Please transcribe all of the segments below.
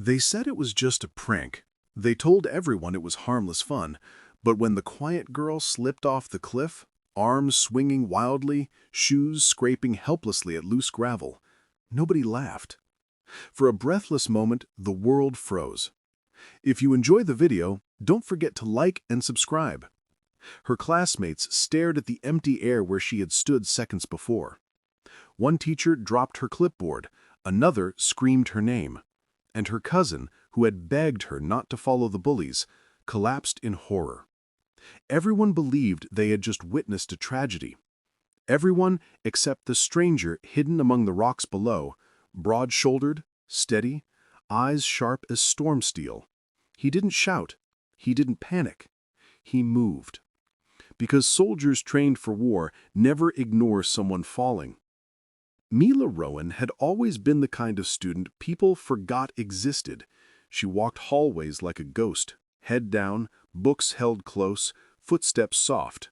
They said it was just a prank. They told everyone it was harmless fun, but when the quiet girl slipped off the cliff, arms swinging wildly, shoes scraping helplessly at loose gravel, nobody laughed. For a breathless moment, the world froze. If you enjoyed the video, don't forget to like and subscribe. Her classmates stared at the empty air where she had stood seconds before. One teacher dropped her clipboard, another screamed her name, and her cousin, who had begged her not to follow the bullies, collapsed in horror. Everyone believed they had just witnessed a tragedy. Everyone except the stranger hidden among the rocks below, broad-shouldered, steady, eyes sharp as storm steel. He didn't shout. He didn't panic. He moved. Because soldiers trained for war never ignore someone falling. Mila Rowan had always been the kind of student people forgot existed. She walked hallways like a ghost, head down, books held close, footsteps soft.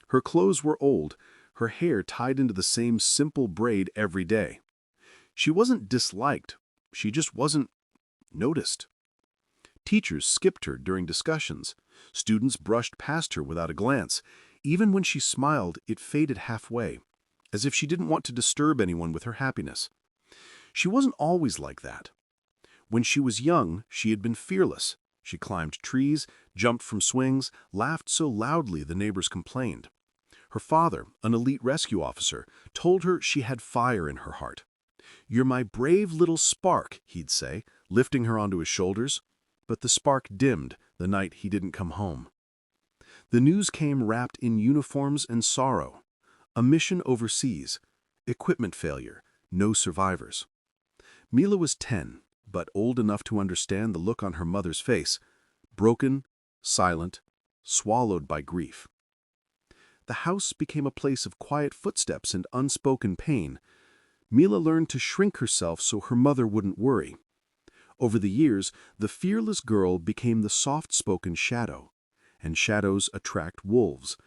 Her clothes were old, her hair tied into the same simple braid every day. She wasn't disliked, she just wasn't noticed. Teachers skipped her during discussions. Students brushed past her without a glance. Even when she smiled, it faded halfway, as if she didn't want to disturb anyone with her happiness. She wasn't always like that. When she was young, she had been fearless. She climbed trees, jumped from swings, laughed so loudly the neighbors complained. Her father, an elite rescue officer, told her she had fire in her heart. "You're my brave little spark," he'd say, lifting her onto his shoulders. But the spark dimmed the night he didn't come home. The news came wrapped in uniforms and sorrow. A mission overseas, equipment failure, no survivors. Mila was 10, but old enough to understand the look on her mother's face, broken, silent, swallowed by grief. The house became a place of quiet footsteps and unspoken pain. Mila learned to shrink herself so her mother wouldn't worry. Over the years, the fearless girl became the soft-spoken shadow, and shadows attract wolves.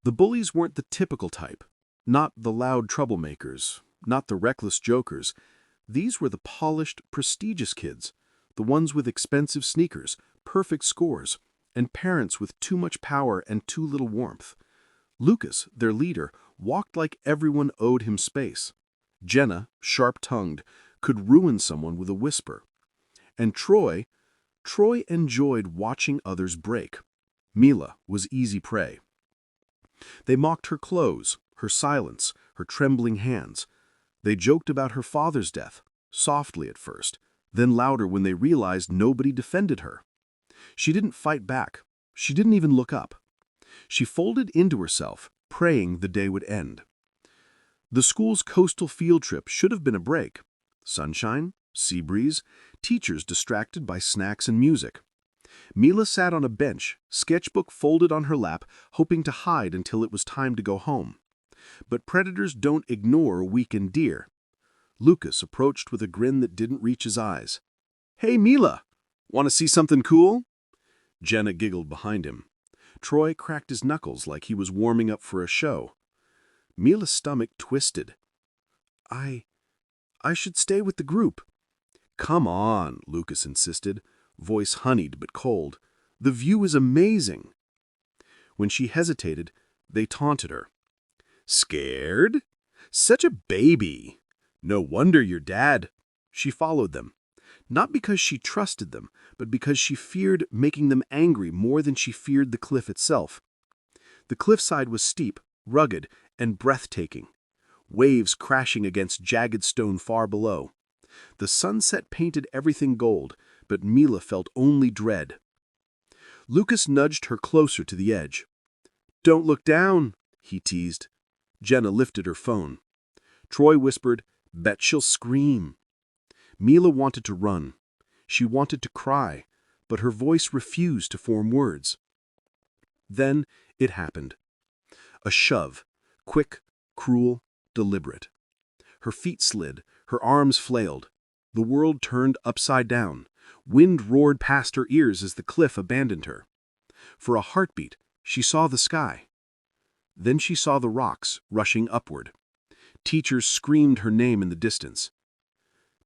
The bullies weren't the typical type, not the loud troublemakers, not the reckless jokers. These were the polished, prestigious kids, the ones with expensive sneakers, perfect scores, and parents with too much power and too little warmth. Lucas, their leader, walked like everyone owed him space. Jenna, sharp-tongued, could ruin someone with a whisper. And Troy enjoyed watching others break. Mila was easy prey. They mocked her clothes, her silence, her trembling hands. They joked about her father's death, softly at first, then louder when they realized nobody defended her. She didn't fight back. She didn't even look up. She folded into herself, praying the day would end. The school's coastal field trip should have been a break. Sunshine, sea breeze, teachers distracted by snacks and music. Mila sat on a bench, sketchbook folded on her lap, hoping to hide until it was time to go home. But predators don't ignore weakened deer. Lucas approached with a grin that didn't reach his eyes. "Hey, Mila! Want to see something cool?" Jenna giggled behind him. Troy cracked his knuckles like he was warming up for a show. Mila's stomach twisted. I should stay with the group." "Come on," Lucas insisted, voice honeyed but cold. "The view is amazing." When she hesitated, they taunted her. "Scared? Such a baby. No wonder your dad—" She followed them, not because she trusted them, but because she feared making them angry more than she feared the cliff itself. The cliffside was steep, rugged, and breathtaking. Waves crashing against jagged stone far below. The sunset painted everything gold, but Mila felt only dread. Lucas nudged her closer to the edge. "Don't look down," he teased. Jenna lifted her phone. Troy whispered, "Bet she'll scream." Mila wanted to run. She wanted to cry, but her voice refused to form words. Then it happened. A shove, quick, cruel, deliberate. Her feet slid, her arms flailed. The world turned upside down. Wind roared past her ears as the cliff abandoned her. For a heartbeat, she saw the sky. Then she saw the rocks rushing upward. Teachers screamed her name in the distance.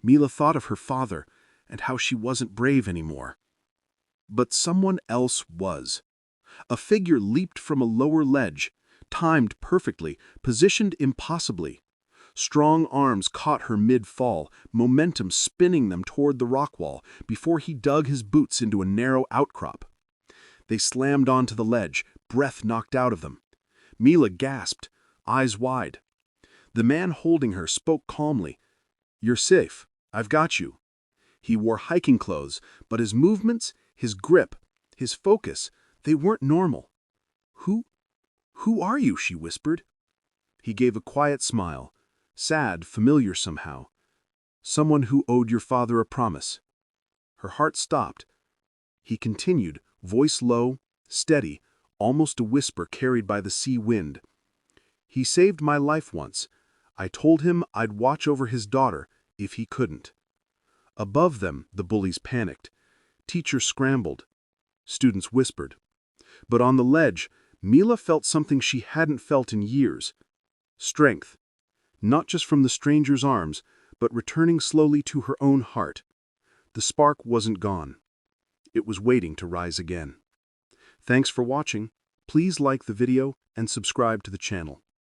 Mila thought of her father and how she wasn't brave anymore. But someone else was. A figure leaped from a lower ledge, timed perfectly, positioned impossibly. Strong arms caught her mid-fall, momentum spinning them toward the rock wall before he dug his boots into a narrow outcrop. They slammed onto the ledge, breath knocked out of them. Mila gasped, eyes wide. The man holding her spoke calmly. "You're safe. I've got you." He wore hiking clothes, but his movements, his grip, his focus, they weren't normal. Who are you?" she whispered. He gave a quiet smile, sad, familiar somehow. "Someone who owed your father a promise." Her heart stopped. He continued, voice low, steady, almost a whisper carried by the sea wind. "He saved my life once. I told him I'd watch over his daughter if he couldn't." Above them, the bullies panicked. Teachers scrambled. Students whispered. But on the ledge, Mila felt something she hadn't felt in years. Strength. Not just from the stranger's arms, but returning slowly to her own heart. The spark wasn't gone. It was waiting to rise again. Thanks for watching. Please like the video and subscribe to the channel.